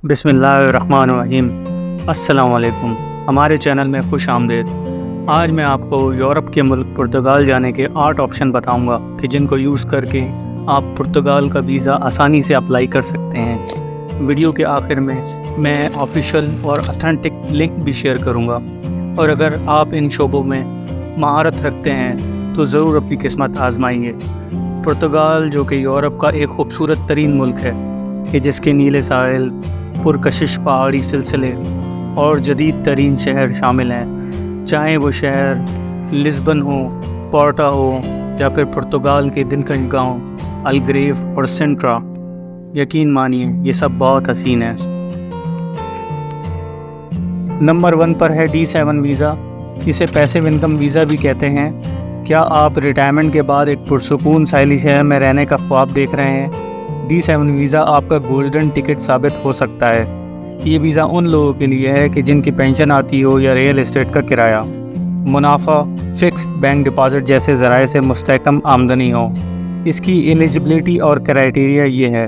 بسم اللہ الرحمن الرحیم۔ السلام علیکم، ہمارے چینل میں خوش آمدید۔ آج میں آپ کو یورپ کے ملک پرتگال جانے کے 8 آپشن بتاؤں گا کہ جن کو یوز کر کے آپ پرتگال کا ویزا آسانی سے اپلائی کر سکتے ہیں۔ ویڈیو کے آخر میں آفیشیل اور اتھینٹک لنک بھی شیئر کروں گا، اور اگر آپ ان شعبوں میں مہارت رکھتے ہیں تو ضرور اپنی قسمت آزمائیں گے۔ پرتگال جو کہ یورپ کا ایک خوبصورت ترین ملک ہے کہ جس کے نیلے ساحل، پرکشش پہاڑی سلسلے اور جدید ترین شہر شامل ہیں، چاہے وہ شہر لسبن ہو، پورٹا ہو، یا پھر پرتگال کے دلکش گاؤں الگریف اور سنٹرا۔ یقین مانیے یہ سب بہت حسین ہے۔ نمبر 1 پر ہے D7 ویزا۔ اسے پیسیو انکم ویزا بھی کہتے ہیں۔ کیا آپ ریٹائرمنٹ کے بعد ایک پرسکون ساحلی شہر میں رہنے کا خواب دیکھ رہے ہیں؟ D7 ویزا آپ کا گولڈن ٹکٹ ثابت ہو سکتا ہے۔ یہ ویزا ان لوگوں کے لیے ہے کہ جن کی پینشن آتی ہو یا ریئل اسٹیٹ کا کرایہ، منافع، فکسڈ بینک ڈپازٹ جیسے ذرائع سے مستحکم آمدنی ہو۔ اس کی ایلیجبلٹی اور کرائٹیریا یہ ہے: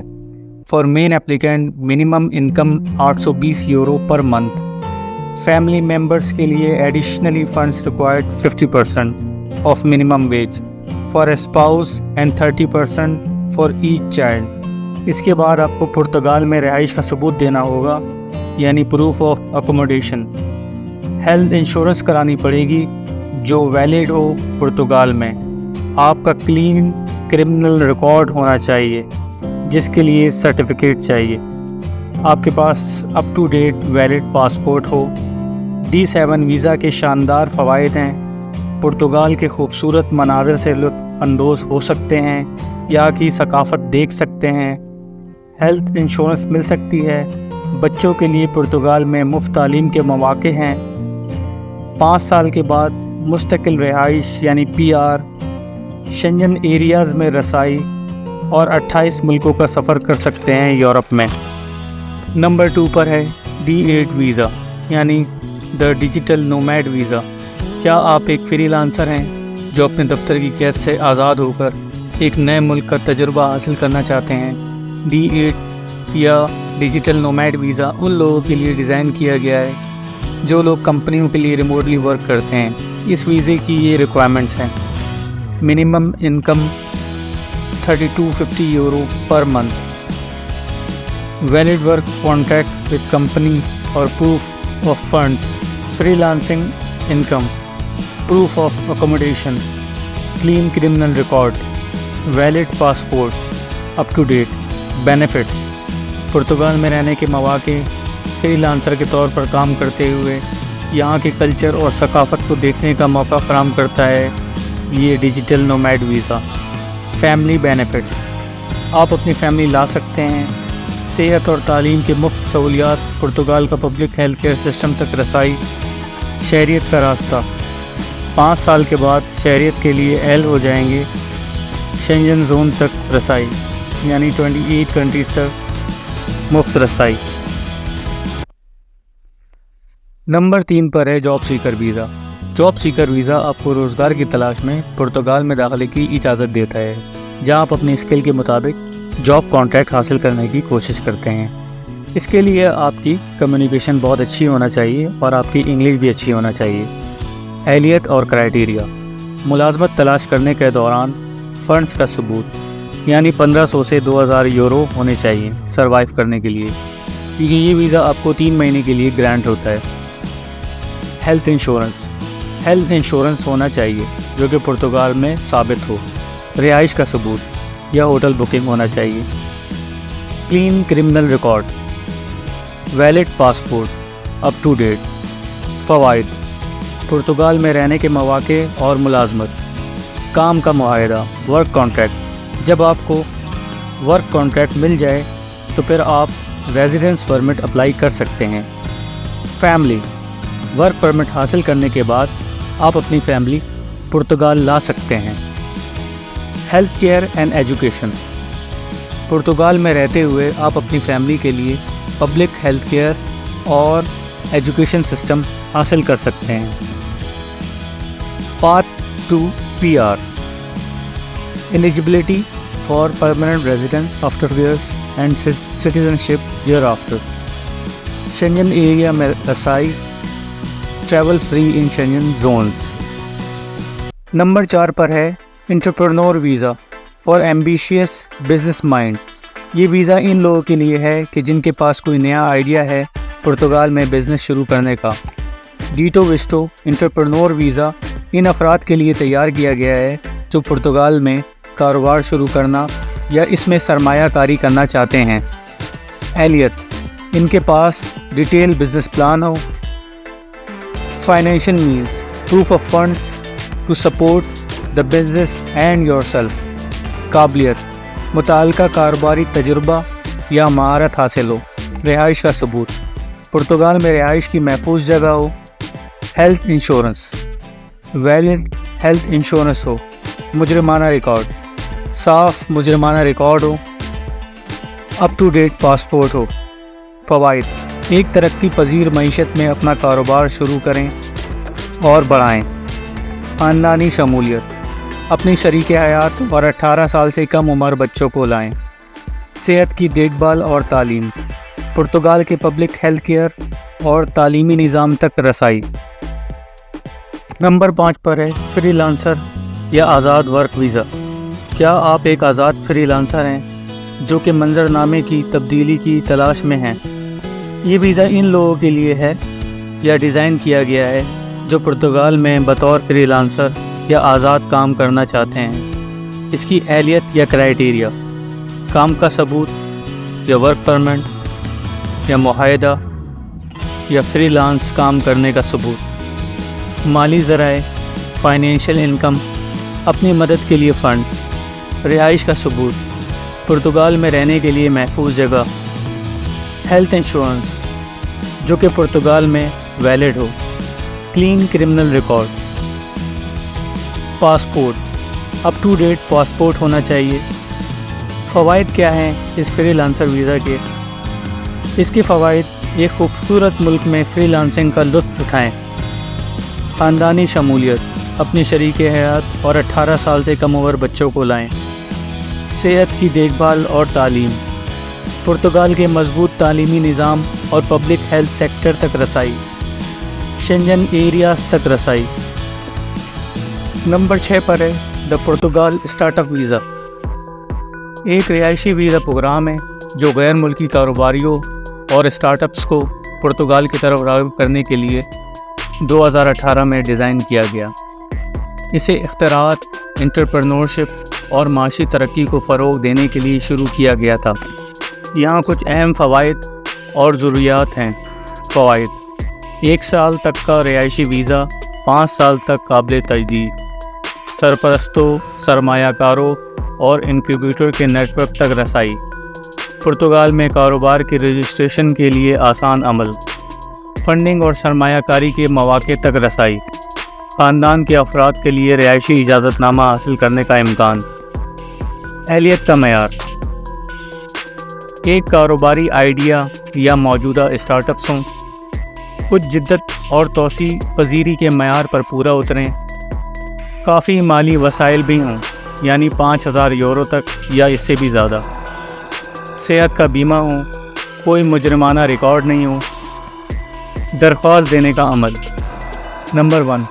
for main applicant minimum income €820 per month. Family members کے لیے additionally funds required 50% of minimum wage for a spouse and 30% for each child. اس کے بعد آپ کو پرتگال میں رہائش کا ثبوت دینا ہوگا، یعنی proof of accommodation. Health insurance کرانی پڑے گی جو ویلڈ ہو پرتگال میں۔ آپ کا کلین کرمنل ریکارڈ ہونا چاہیے جس کے لیے سرٹیفکیٹ چاہیے۔ آپ کے پاس up to date valid passport ہو۔ D7 ویزا کے شاندار فوائد ہیں: پرتگال کے خوبصورت مناظر سے لطف اندوز ہو سکتے ہیں، یہاں کی ثقافت دیکھ سکتے ہیں، ہیلتھ انشورنس مل سکتی ہے، بچوں کے لیے پرتگال میں مفت تعلیم کے مواقع ہیں، 5 سال کے بعد مستقل رہائش یعنی PR، شنجن ایریاز میں رسائی، اور 28 ملکوں کا سفر کر سکتے ہیں یورپ میں۔ نمبر 2 پر ہے D8 ویزا، یعنی دا ڈیجیٹل نومیڈ ویزا۔ کیا آپ ایک فری لانسر ہیں جو اپنے دفتر کی قید سے آزاد ہو کر ایک نئے ملک کا تجربہ حاصل کرنا چاہتے ہیں؟ D8 یا ڈیجیٹل نومیڈ ویزا ان لوگوں کے لیے ڈیزائن کیا گیا ہے جو لوگ کمپنیوں کے لیے ریموٹلی ورک کرتے ہیں۔ اس ویزے کی یہ ریکوائرمنٹس ہیں: minimum income €3250 per month, valid work contract with company اور proof of funds, freelancing income, proof of accommodation, clean criminal record, valid passport, up to date. Benefits: Portugal میں رہنے کے مواقع، فری لانسر کے طور پر کام کرتے ہوئے یہاں کے کلچر اور ثقافت کو دیکھنے کا موقع فراہم کرتا ہے یہ digital nomad visa. Family benefits: آپ اپنی فیملی لا سکتے ہیں، صحت اور تعلیم کے مفت سہولیات، پرتگال کا پبلک ہیلتھ کیئر سسٹم تک رسائی، شہریت کا راستہ، 5 سال کے بعد شہریت کے لیے اہل ہو جائیں گے، شنجن زون تک رسائی یعنی 28 کنٹریز تک مفت رسائی۔ نمبر 3 پر ہے جاب سیکر ویزا۔ جاب سیکر ویزا آپ کو روزگار کی تلاش میں پرتگال میں داخلے کی اجازت دیتا ہے، جہاں آپ اپنی اسکل کے مطابق جاب کانٹریکٹ حاصل کرنے کی کوشش کرتے ہیں۔ اس کے لیے آپ کی کمیونیکیشن بہت اچھی ہونا چاہیے اور آپ کی انگلش بھی اچھی ہونا چاہیے۔ اہلیت اور کرائٹیریا: ملازمت تلاش کرنے کے دوران فنڈز کا ثبوت، یعنی €1500 سے €2000 ہونے چاہیے سروائیو کرنے کے لیے، کیونکہ یہ ویزا آپ کو 3 مہینے کے لیے گرانٹ ہوتا ہے۔ ہیلتھ انشورنس: ہیلتھ انشورنس ہونا چاہیے جو کہ پرتگال میں ثابت ہو۔ رہائش کا ثبوت یا ہوٹل بکنگ ہونا چاہیے۔ Clean criminal record, valid passport, up to date. فوائد: پرتگال میں رہنے کے مواقع اور ملازمت، کام کا معاہدہ، ورک کانٹریکٹ۔ جب آپ کو ورک کانٹریکٹ مل جائے تو پھر آپ ریزیڈنس پرمٹ اپلائی کر سکتے ہیں۔ فیملی: ورک پرمٹ حاصل کرنے کے بعد آپ اپنی فیملی پرتگال لا سکتے ہیں۔ Health care and education: Portugal میں رہتے ہوئے آپ اپنی فیملی کے لیے پبلک ہیلتھ کیئر اور ایجوکیشن سسٹم حاصل کر سکتے ہیں۔ Path to PR: eligibility for permanent residence, softwares and citizenship hereafter. Schengen area میں رسائی، travel free in Schengen zones. Number 4 پر ہے entrepreneur visa for ambitious business mind. یہ ویزا ان لوگوں کے لیے ہے کہ جن کے پاس کوئی نیا آئیڈیا ہے پرتگال میں بزنس شروع کرنے کا۔ ڈیٹو وسٹو انٹرپرنور ویزا ان افراد کے لیے تیار کیا گیا ہے جو پرتگال میں کاروبار شروع کرنا یا اس میں سرمایہ کاری کرنا چاہتے ہیں۔ اہلیت: ان کے پاس ڈیٹیل بزنس پلان ہو۔ Financial means: proof of funds to support the business and yourself. قابلیت: متعلقہ کاروباری تجربہ یا مہارت حاصل ہو۔ رہائش کا ثبوت: پرتگال میں رہائش کی محفوظ جگہ ہو۔ Health insurance: valid health insurance ہو۔ مجرمانہ ریکارڈ: صاف مجرمانہ ریکارڈ ہو۔ اپ ٹو ڈیٹ پاسپورٹ ہو۔ فوائد: ایک ترقی پذیر معیشت میں اپنا کاروبار شروع کریں اور بڑھائیں۔ خاندانی شمولیت: اپنی شریک حیات اور 18 سال سے کم عمر بچوں کو لائیں۔ صحت کی دیکھ بھال اور تعلیم: پرتگال کے پبلک ہیلتھ کیئر اور تعلیمی نظام تک رسائی۔ نمبر 5 پر ہے فری لانسر یا آزاد ورک ویزا۔ کیا آپ ایک آزاد فری لانسر ہیں جو کہ منظرنامے کی تبدیلی کی تلاش میں ہیں؟ یہ ویزا ان لوگوں کے لیے ہے یا ڈیزائن کیا گیا ہے جو پرتگال میں بطور فری لانسر یا آزاد کام کرنا چاہتے ہیں۔ اس کی اہلیت یا کرائیٹیریا: کام کا ثبوت یا ورک پرمٹ یا معاہدہ یا فری لانس کام کرنے کا ثبوت۔ مالی ذرائع: فائنینشیل انکم، اپنی مدد کے لیے فنڈز۔ رہائش کا ثبوت: پرتگال میں رہنے کے لیے محفوظ جگہ۔ ہیلتھ انشورنس جو کہ پرتگال میں ویلڈ ہو۔ Clean criminal record. Passport: up to date passport ہونا چاہیے۔ فوائد کیا ہیں اس فری لانسر ویزا کے؟ اس کے فوائد: ایک خوبصورت ملک میں فری لانسنگ کا لطف اٹھائیں۔ خاندانی شمولیت: اپنی شریک حیات اور 18 سال سے کم عمر بچوں کو لائیں۔ صحت کی دیکھ بھال اور تعلیم: پرتگال کے مضبوط تعلیمی نظام اور پبلک ہیلتھ سیکٹر تک رسائی۔ شنجن ایریاز تک رسائی۔ نمبر 6 پر ہے دا پرتگال اسٹارٹ اپ ویزا۔ ایک رہائشی ویزا پروگرام ہے جو غیر ملکی کاروباریوں اور اسٹارٹ اپس کو پرتگال کی طرف راغب کرنے کے لیے 2018 میں ڈیزائن کیا گیا۔ اسے اختراعات، انٹرپرنورشپ اور معاشی ترقی کو فروغ دینے کے لیے شروع کیا گیا تھا۔ یہاں کچھ اہم فوائد اور ضروریات ہیں۔ فوائد: 1 سال تک کا رہائشی ویزا، 5 سال تک قابل تجدید۔ سرپرستوں، سرمایہ کاروں اور انکیوبیٹر کے نیٹ ورک تک رسائی۔ پرتگال میں کاروبار کی رجسٹریشن کے لیے آسان عمل۔ فنڈنگ اور سرمایہ کاری کے مواقع تک رسائی۔ خاندان کے افراد کے لیے رہائشی اجازت نامہ حاصل کرنے کا امکان۔ اہلیت کا معیار: ایک کاروباری آئیڈیا یا موجودہ اسٹارٹ اپس ہوں، کچھ جدت اور توسیع پذیری کے معیار پر پورا اتریں، کافی مالی وسائل بھی ہوں یعنی 5000 یورو تک یا اس سے بھی زیادہ، صحت کا بیمہ ہو، کوئی مجرمانہ ریکارڈ نہیں ہو۔ درخواست دینے کا عمل: نمبر 1،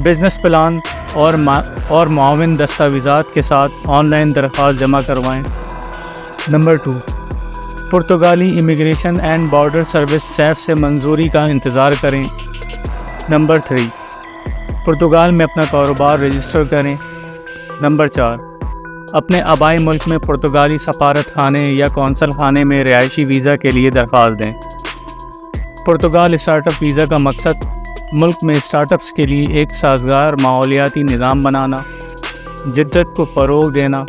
بزنس پلان اور معاون دستاویزات کے ساتھ آن لائن درخواست جمع کروائیں۔ نمبر 2، پرتگالی immigration and border service SEF سے منظوری کا انتظار کریں۔ نمبر 3، پرتگال میں اپنا کاروبار رجسٹر کریں۔ نمبر 4، اپنے آبائی ملک میں پرتگالی سفارت خانے یا کونسل خانے میں رہائشی ویزا کے لیے درخواست دیں۔ پرتگال اسٹارٹ اپ ویزا کا مقصد ملک میں اسٹارٹ اپس کے لیے ایک سازگار ماحولیاتی نظام بنانا، جدت کو فروغ دینا،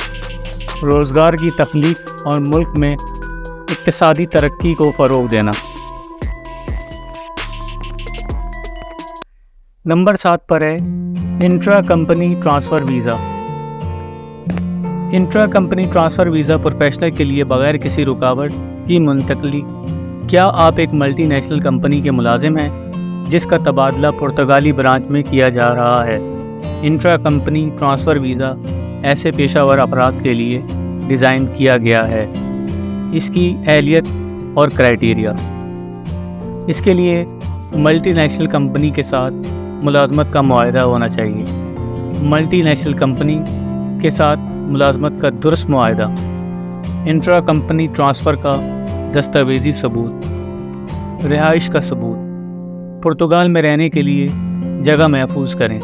روزگار کی تخلیق اور ملک میں اقتصادی ترقی کو فروغ دینا۔ نمبر 7 پر ہے intra company transfer visa. Intra company transfer visa professional کے لیے بغیر کسی رکاوٹ کی منتقلی۔ کیا آپ ایک ملٹی نیشنل کمپنی کے ملازم ہیں جس کا تبادلہ پرتگالی برانچ میں کیا جا رہا ہے؟ انٹرا کمپنی ٹرانسفر ویزا ایسے پیشہ ور افراد کے لیے ڈیزائن کیا گیا ہے۔ اس کی اہلیت اور کرائیٹیریا: اس کے لیے ملٹی نیشنل کمپنی کے ساتھ ملازمت کا معاہدہ ہونا چاہیے۔ ملٹی نیشنل کمپنی کے ساتھ ملازمت کا درست معاہدہ، انٹرا کمپنی ٹرانسفر کا دستاویزی ثبوت، رہائش کا ثبوت، پرتگال میں رہنے کے لیے جگہ محفوظ کریں،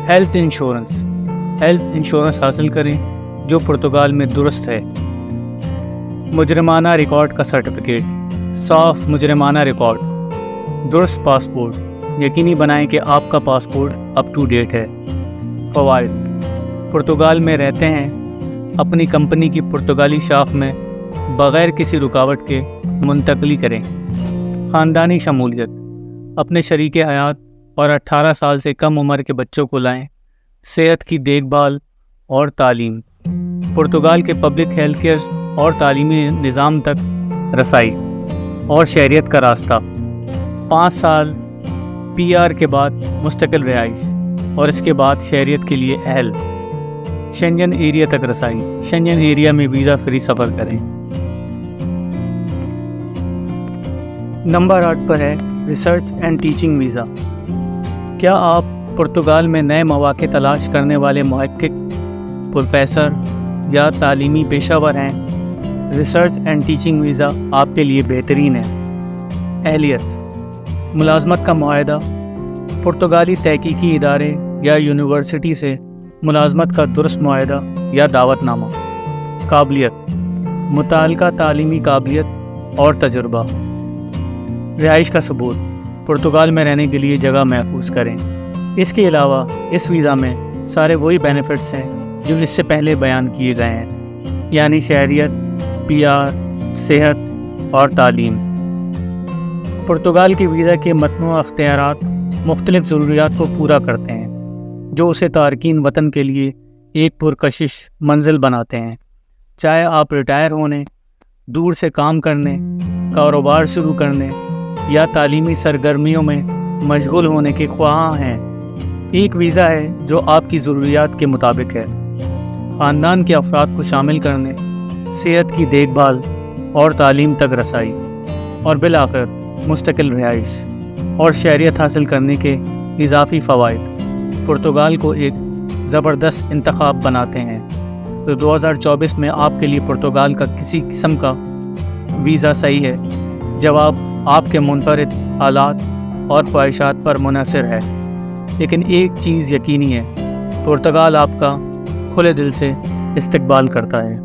ہیلتھ انشورنس حاصل کریں جو پرتگال میں درست ہے، مجرمانہ ریکارڈ کا سرٹیفکیٹ، صاف مجرمانہ ریکارڈ، درست پاسپورٹ، یقینی بنائیں کہ آپ کا پاسپورٹ اپ ٹو ڈیٹ ہے۔ فوائد: پرتگال میں رہتے ہیں، اپنی کمپنی کی پرتگالی شاخ میں بغیر کسی رکاوٹ کے منتقلی کریں۔ خاندانی شمولیت: اپنے شریک حیات اور 18 سال سے کم عمر کے بچوں کو لائیں۔ صحت کی دیکھ بھال اور تعلیم: پرتگال کے پبلک ہیلتھ کیئر اور تعلیمی نظام تک رسائی اور شہریت کا راستہ۔ 5 سال PR کے بعد مستقل رہائش اور اس کے بعد شہریت کے لیے اہل۔ شنگن ایریا تک رسائی: شنگن ایریا میں ویزا فری سفر کریں۔ نمبر 8 پر ہے ریسرچ اینڈ ٹیچنگ ویزا۔ کیا آپ پرتگال میں نئے مواقع تلاش کرنے والے محقق، پروفیسر یا تعلیمی پیشہ ور ہیں؟ ریسرچ اینڈ ٹیچنگ ویزا آپ کے لیے بہترین ہے۔ اہلیت: ملازمت کا معاہدہ، پرتگالی تحقیقی ادارے یا یونیورسٹی سے ملازمت کا درست معاہدہ یا دعوت نامہ۔ قابلیت: متعلقہ تعلیمی قابلیت اور تجربہ۔ رہائش کا ثبوت: پرتگال میں رہنے کے لیے جگہ محفوظ کریں۔ اس کے علاوہ اس ویزا میں سارے وہی بینیفٹس ہیں جو اس سے پہلے بیان کیے گئے ہیں، یعنی شہریت، PR، صحت اور تعلیم۔ پرتگال کے ویزا کے متنوع اختیارات مختلف ضروریات کو پورا کرتے ہیں، جو اسے تارکین وطن کے لیے ایک پرکشش منزل بناتے ہیں۔ چاہے آپ ریٹائر ہونے، دور سے کام کرنے، کاروبار شروع کرنے یا تعلیمی سرگرمیوں میں مشغول ہونے کے خواہاں ہیں، ایک ویزا ہے جو آپ کی ضروریات کے مطابق ہے۔ خاندان کے افراد کو شامل کرنے، صحت کی دیکھ بھال اور تعلیم تک رسائی، اور بالآخر مستقل رہائش اور شہریت حاصل کرنے کے اضافی فوائد پرتگال کو ایک زبردست انتخاب بناتے ہیں۔ تو 2024 میں آپ کے لیے پرتگال کا کسی قسم کا ویزا صحیح ہے؟ جواب آپ کے منفرد حالات اور خواہشات پر منحصر ہے، لیکن ایک چیز یقینی ہے، پرتگال آپ کا کھلے دل سے استقبال کرتا ہے۔